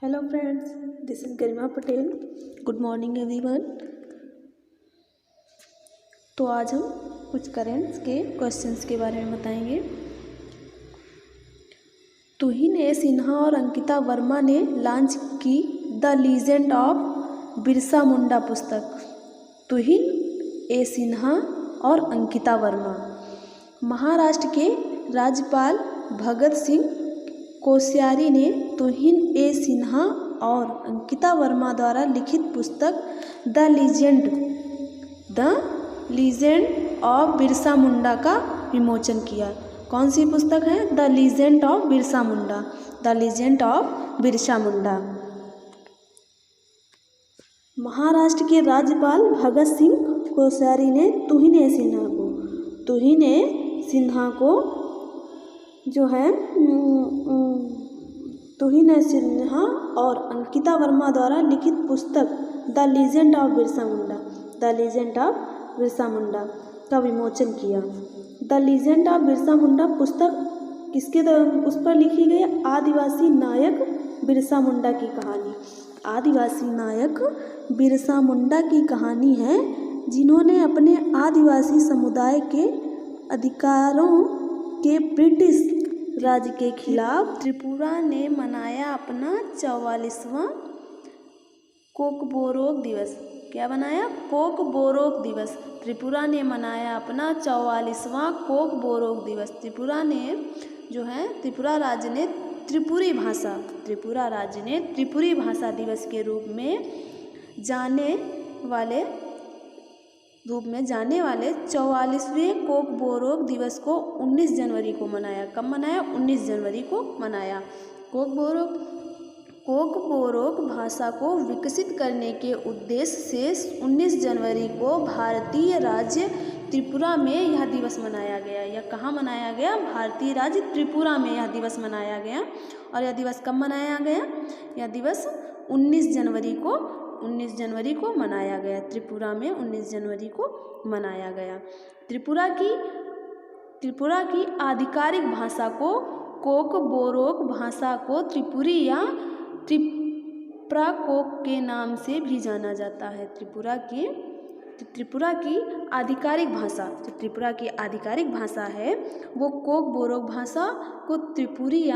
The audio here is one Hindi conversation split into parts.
Hello friends, this is Garima Patel. Good morning everyone. तो आज हम कुछ करेंट्स के क्वेश्चंस के बारे में बताएंगे। तुहिन ए सिन्हा और अंकिता वर्मा ने लॉन्च की द लीजेंड ऑफ बिरसा मुंडा पुस्तक। तुहिन ए सिन्हा और अंकिता वर्मा महाराष्ट्र के राज्यपाल भगत सिंह कोश्यारी ने तुहिन ए सिन्हा और अंकिता वर्मा द्वारा लिखित पुस्तक the legend of Birsa Munda का विमोचन किया। कौन सी पुस्तक है? The legend of Birsa Munda. The legend of Birsa Munda. Maharashtra के राज्यपाल भगत सिंह कोश्यारी ने तुहिन ए सिन्हा को जो है तुहिन ए सिन्हा और अंकिता वर्मा द्वारा लिखित पुस्तक the legend of Birsa Munda का विमोचन किया। द लीजेंड ऑफ बिरसा मुंडा पुस्तक किसके उस पर लिखी गई? आदिवासी नायक बिरसा मुंडा की कहानी। आदिवासी नायक बिरसा मुंडा की कहानी है, जिन्होंने अपने आदिवासी समुदाय के अधिकारों के ब्रिटिश राज्य के खिलाफ त्रिपुरा ने मनाया अपना 44वां कोकबोरोक दिवस। क्या बनाया? कोकबोरोक दिवस। त्रिपुरा ने मनाया अपना 44वां कोकबोरोक दिवस। त्रिपुरा राज्य ने त्रिपुरी भाषा दिवस के रूप में जाने वाले 44वें कोकबोरोक दिवस को 19 जनवरी को मनाया। कब मनाया? 19 जनवरी को मनाया। कोकबोरोक भाषा को विकसित करने के उद्देश्य से 19 जनवरी को भारतीय राज्य त्रिपुरा में यह दिवस मनाया गया। यह कहाँ मनाया गया? भारतीय राज्य त्रिपुरा में यह दिवस मनाया गया। और यह दिवस कब मनाया गया? यह दिवस 19 जनवरी को मनाया गया। त्रिपुरा में 19 जनवरी को मनाया गया। त्रिपुरा की आधिकारिक भाषा को कोकबोरोक भाषा को त्रिपुरी या त्रिप्राकोक के नाम से भी जाना जाता है। त्रिपुरा की आधिकारिक भाषा है वो कोकबोरोक भाषा को त्रिपुरा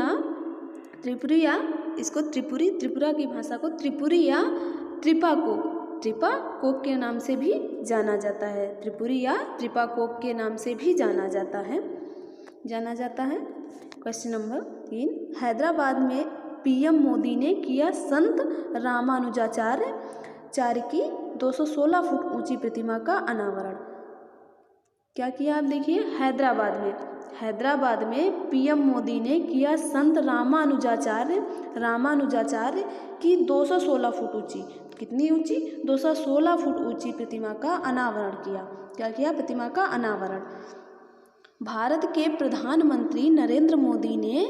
की भाषा को त्रिपुरी या त्रिपाकोक के नाम से भी जाना जाता है। त्रिपुरी या त्रिपाकोक के नाम से भी जाना जाता है। क्वेश्चन नंबर 3, हैदराबाद में पीएम मोदी ने किया संत रामानुजाचार्य की 216 फुट ऊंची प्रतिमा का अनावरण। क्या किया? आप देखिए, हैदराबाद में पीएम मोदी ने किया संत रामानुजाचार्य की 216 फुट ऊंची, कितनी ऊंची? 216 फुट ऊंची प्रतिमा का अनावरण किया। क्या किया? प्रतिमा का अनावरण। भारत के प्रधानमंत्री नरेंद्र मोदी ने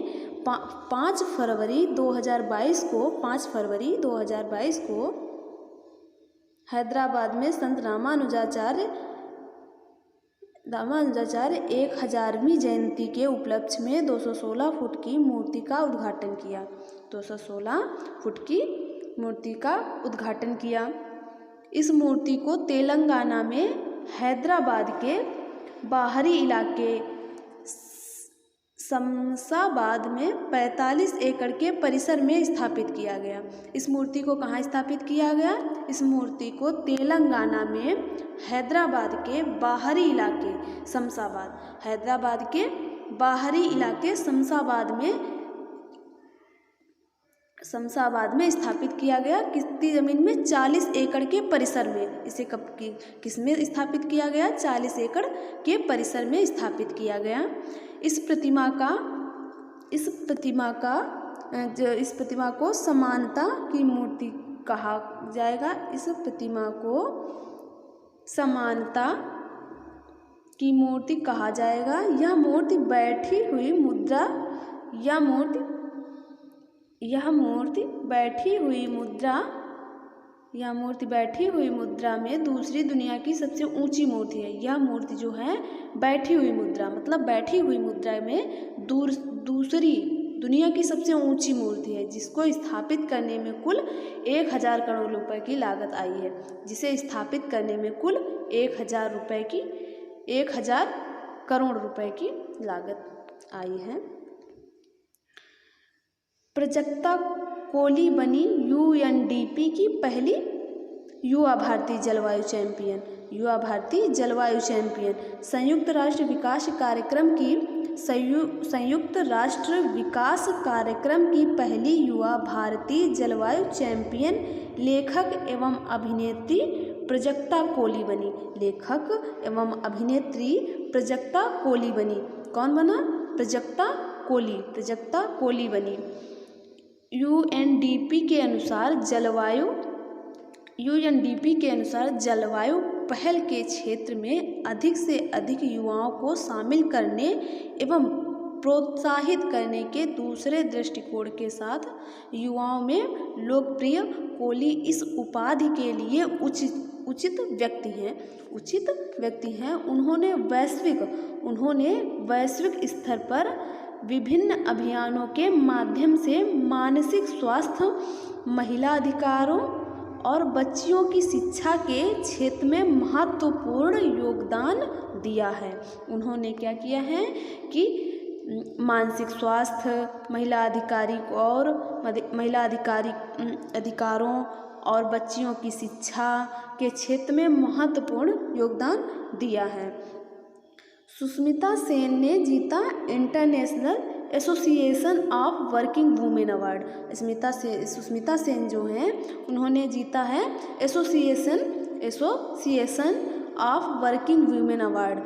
5 फरवरी 2022 को हैदराबाद में संत रामानुजाचार्य 1000वीं जयंती के उपलक्ष्य में 216 फुट की मूर्ति का उद्घाटन किया। 216 फुट की मूर्ति का उद्घाटन किया। इस मूर्ति को तेलंगाना में हैदराबाद के बाहरी इलाके शमशाबाद में 45 एकड़ के परिसर में स्थापित किया गया। इस मूर्ति को कहाँ स्थापित किया गया? इस मूर्ति को तेलंगाना में हैदराबाद के बाहरी इलाके शमशाबाद में स्थापित किया गया। कितनी जमीन में? 40 एकड़ के परिसर में। इसे किस में स्थापित किया गया? 40 एकड़ के परिसर में स्थापित किया गया। इस प्रतिमा को समानता की मूर्ति कहा जाएगा। इस प्रतिमा को समानता की मूर्ति कहा जाएगा। यह मूर्ति बैठी हुई मुद्रा में दूसरी दुनिया की सबसे ऊंची मूर्ति है। यह मूर्ति जो है बैठी हुई मुद्रा, मतलब बैठी हुई मुद्रा में दूसरी दुनिया की सबसे ऊंची मूर्ति है, जिसको स्थापित करने में कुल 1000 करोड़ रुपए की लागत आई है, जिसे स्थापित करने में कुल 1000 करोड़ रुपए की लागत आई है। प्रजक्ता कोली बनी यूएनडीपी की पहली युवा भारतीय जलवायु चैंपियन। युवा भारतीय जलवायु चैंपियन संयुक्त राष्ट्र विकास कार्यक्रम की पहली युवा भारतीय जलवायु चैंपियन लेखक एवं अभिनेत्री प्रजक्ता कोली बनी। लेखक एवं अभिनेत्री प्रजक्ता कोली बनी। कौन बना? प्रजक्ता कोली बनी। यूएनडीपी के अनुसार जलवायु पहल के क्षेत्र में अधिक से अधिक युवाओं को शामिल करने एवं प्रोत्साहित करने के दूसरे दृष्टिकोण के साथ युवाओं में लोकप्रिय कोली इस उपाधि के लिए उचित व्यक्ति हैं। उन्होंने वैश्विक स्तर पर विभिन्न अभियानों के माध्यम से मानसिक स्वास्थ्य, महिला अधिकारों और बच्चियों की शिक्षा के क्षेत्र में महत्वपूर्ण योगदान दिया है। उन्होंने क्या किया है कि मानसिक स्वास्थ्य, महिला अधिकारों और बच्चियों की शिक्षा के क्षेत्र में महत्वपूर्ण योगदान दिया है। सुष्मिता सेन ने जीता international association of working women award. Sushmita Sen जो हैं उन्होंने जीता है association of working women award.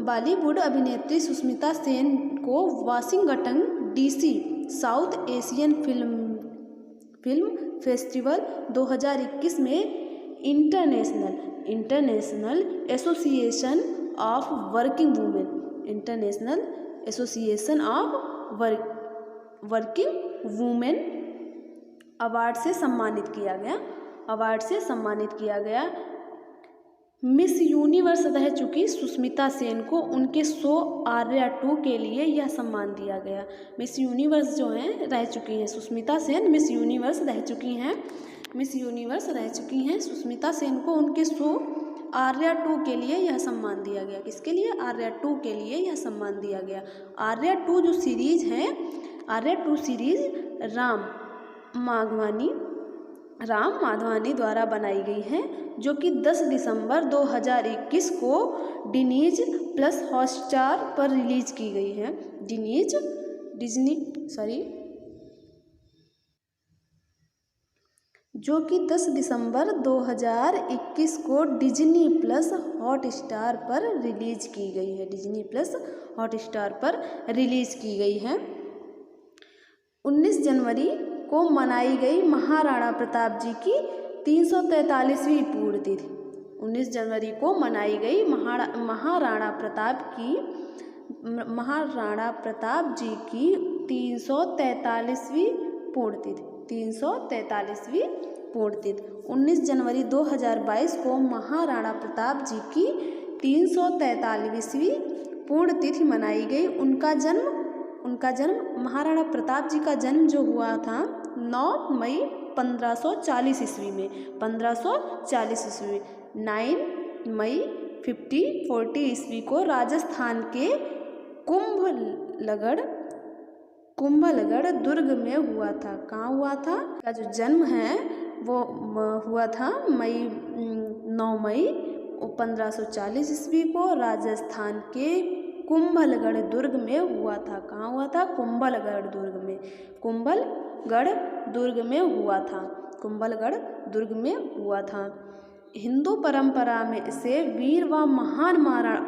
Bollywood अभिनेत्री सुष्मिता सेन को Washington DC south Asian film festival 2021 में international association of working women award से सम्मानित किया गया। मिस यूनिवर्स रह चुकी सुष्मिता सेन को उनके शो आर्या 2 के लिए यह सम्मान दिया गया। मिस यूनिवर्स जो हैं रह चुकी हैं सुष्मिता सेन, मिस यूनिवर्स रह चुकी हैं सुष्मिता सेन को उनके शो आर्या 2 के लिए यह सम्मान दिया गया। किसके लिए? आर्या 2 के लिए यह सम्मान दिया गया। आर्या 2 जो सीरीज है, आर्या 2 सीरीज राम माधवानी द्वारा बनाई गई है, जो कि 10 दिसंबर 2021 को डिज्नी प्लस हॉटस्टार पर रिलीज की गई है। जो कि 10 दिसंबर 2021 को डिज्नी प्लस हॉटस्टार पर रिलीज की गई है। 19 जनवरी को मनाई गई महाराणा प्रताप जी की 343वीं पुण्यतिथि। 19 जनवरी को मनाई गई महाराणा प्रताप जी की 343वीं पुण्यतिथि। 19 जनवरी 2022 को महाराणा प्रताप जी की 343वीं पुण्यतिथि मनाई गई। उनका जन्म महाराणा प्रताप जी का जन्म जो हुआ था 9 मई 1540 ईस्वी में। 9 मई 1540 ईस्वी को राजस्थान के कुंभलगढ़ दुर्ग में हुआ था। कहाँ हुआ था? का जो जन्म है वो हुआ था 9 मई 1540 ईस्वी को राजस्थान के कुंभलगढ़ दुर्ग में हुआ था। कहाँ हुआ था? कुंभलगढ़ दुर्ग में हुआ था। हिंदू परंपरा में से वीर व महान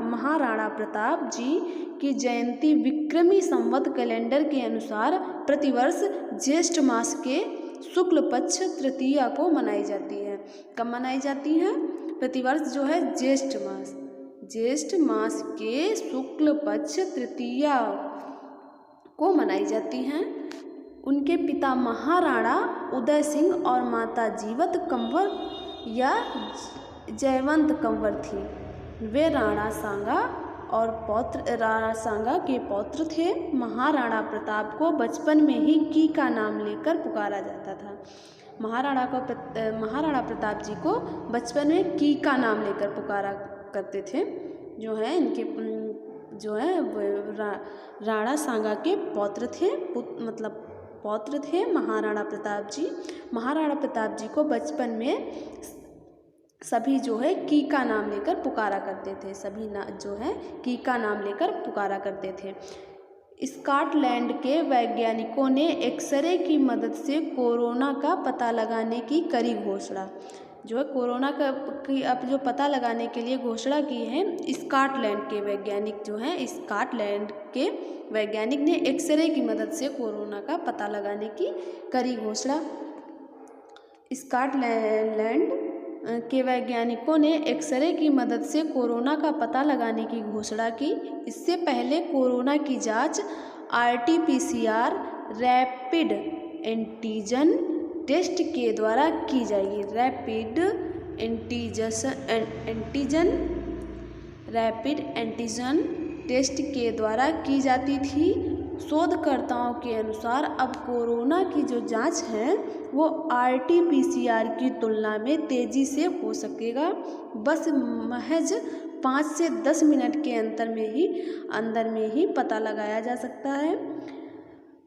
महाराणा प्रताप जी की जयंती विक्रमी संवत कैलेंडर के अनुसार प्रतिवर्ष ज्येष्ठ मास के शुक्ल पक्ष तृतीया को मनाई जाती है। कब मनाई जाती है? प्रतिवर्ष जो है ज्येष्ठ मास के शुक्ल पक्ष तृतीया को मनाई जाती हैं। उनके पिता महाराणा उदय सिंह और माता जीवत कंवर या जयवंत कंवर थी। वे राणा सांगा और पौत्र राणा सांगा के पौत्र थे। महाराणा प्रताप को बचपन में ही की का नाम लेकर पुकारा जाता था। महाराणा प्रताप जी को बचपन में की का नाम लेकर पुकारा करते थे। जो है इनके जो है राणा सांगा के पौत्र थे, पौत्र थे महाराणा प्रताप जी। महाराणा प्रताप जी को बचपन में सभी जो है की का नाम लेकर पुकारा करते थे, सभी जो है की का नाम लेकर पुकारा करते थे। स्कॉटलैंड के वैज्ञानिकों ने एक्सरे की मदद से कोरोना का पता लगाने की करी घोषणा। जो है कोरोना का अब जो पता लगाने के लिए घोषणा की है स्कॉटलैंड के वैज्ञानिक जो हैं, स्कॉटलैंड के वैज्ञानिक ने एक्सरे की मदद से कोरोना का पता लगाने की करी घोषणा। स्कॉटलैंड के वैज्ञानिकों ने एक्सरे की मदद से कोरोना का पता लगाने की घोषणा की। इससे पहले कोरोना की जांच RT-PCR रैपिड एंटीजन टेस्ट के द्वारा की जाएगी। रैपिड एंटीजन टेस्ट के द्वारा की जाती थी। शोधकर्ताओं के अनुसार अब कोरोना की जो जांच है वो RT-PCR की तुलना में तेज़ी से हो सकेगा। बस महज 5 से 10 मिनट के अंदर में ही पता लगाया जा सकता है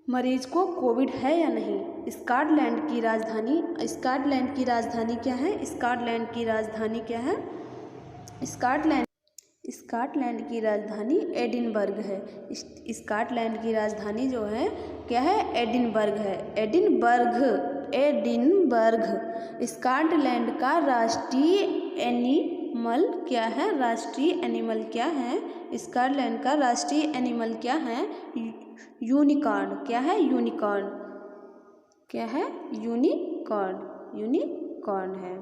मरीज को कोविड है या नहीं। स्कॉटलैंड की राजधानी क्या है? स्कॉटलैंड की राजधानी एडिनबर्ग है। स्कॉटलैंड की राजधानी जो है क्या है? एडिनबर्ग है। एडिनबर्ग। स्कॉटलैंड का राष्ट्रीय एनिमल क्या है? स्कॉटलैंड का राष्ट्रीय एनिमल क्या है? यूनिकॉर्न। क्या है? यूनिकॉर्न है।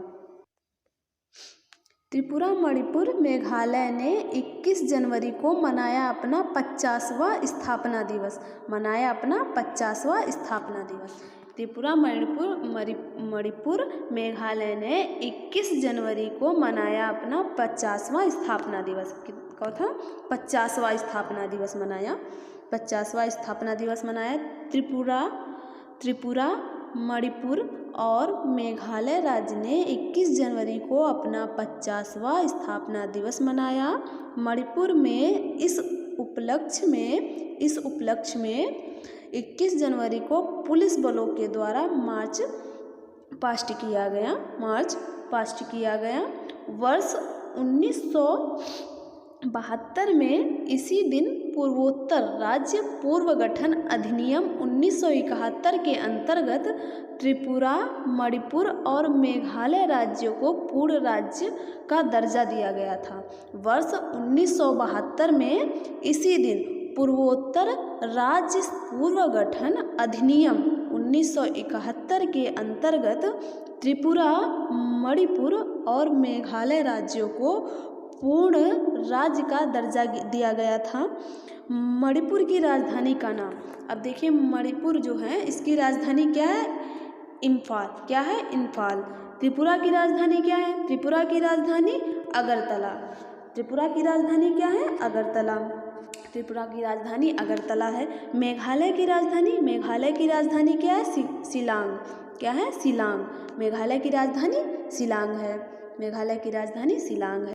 त्रिपुरा, मणिपुर, मेघालय ने 21 जनवरी को मनाया अपना 50वां स्थापना दिवस। त्रिपुरा, मणिपुर, मेघालय ने 21 जनवरी को मनाया अपना 50वां स्थापना दिवस। कौन था? 50वां स्थापना दिवस मनाया। त्रिपुरा, मणिपुर और मेघालय राज्य ने 21 जनवरी को अपना 50वां स्थापना दिवस मनाया। मणिपुर में इस उपलक्ष्य में 21 जनवरी को पुलिस बलों के द्वारा मार्च पास्ट किया गया। वर्ष 1972 में इसी दिन पूर्वोत्तर राज्य पुनर्गठन अधिनियम 1971 के अंतर्गत त्रिपुरा, मणिपुर और मेघालय राज्यों को पूर्ण राज्य का दर्जा दिया गया था। वर्ष 1972 में इसी दिन पूर्वोत्तर राज्य पुनर्गठन अधिनियम 1971 के अंतर्गत त्रिपुरा, मणिपुर और मेघालय राज्यों को पूर्ण राज्य का दर्जा दिया गया था। मणिपुर की राजधानी का नाम, अब देखिए मणिपुर जो है इसकी राजधानी क्या है? इम्फाल। क्या है? इम्फाल। त्रिपुरा की राजधानी क्या है? त्रिपुरा की राजधानी अगरतला। त्रिपुरा की राजधानी क्या है? अगरतला। त्रिपुरा की राजधानी अगरतला है। मेघालय की राजधानी क्या है? शिलांग। क्या है? शिलांग। मेघालय की राजधानी शिलांग है।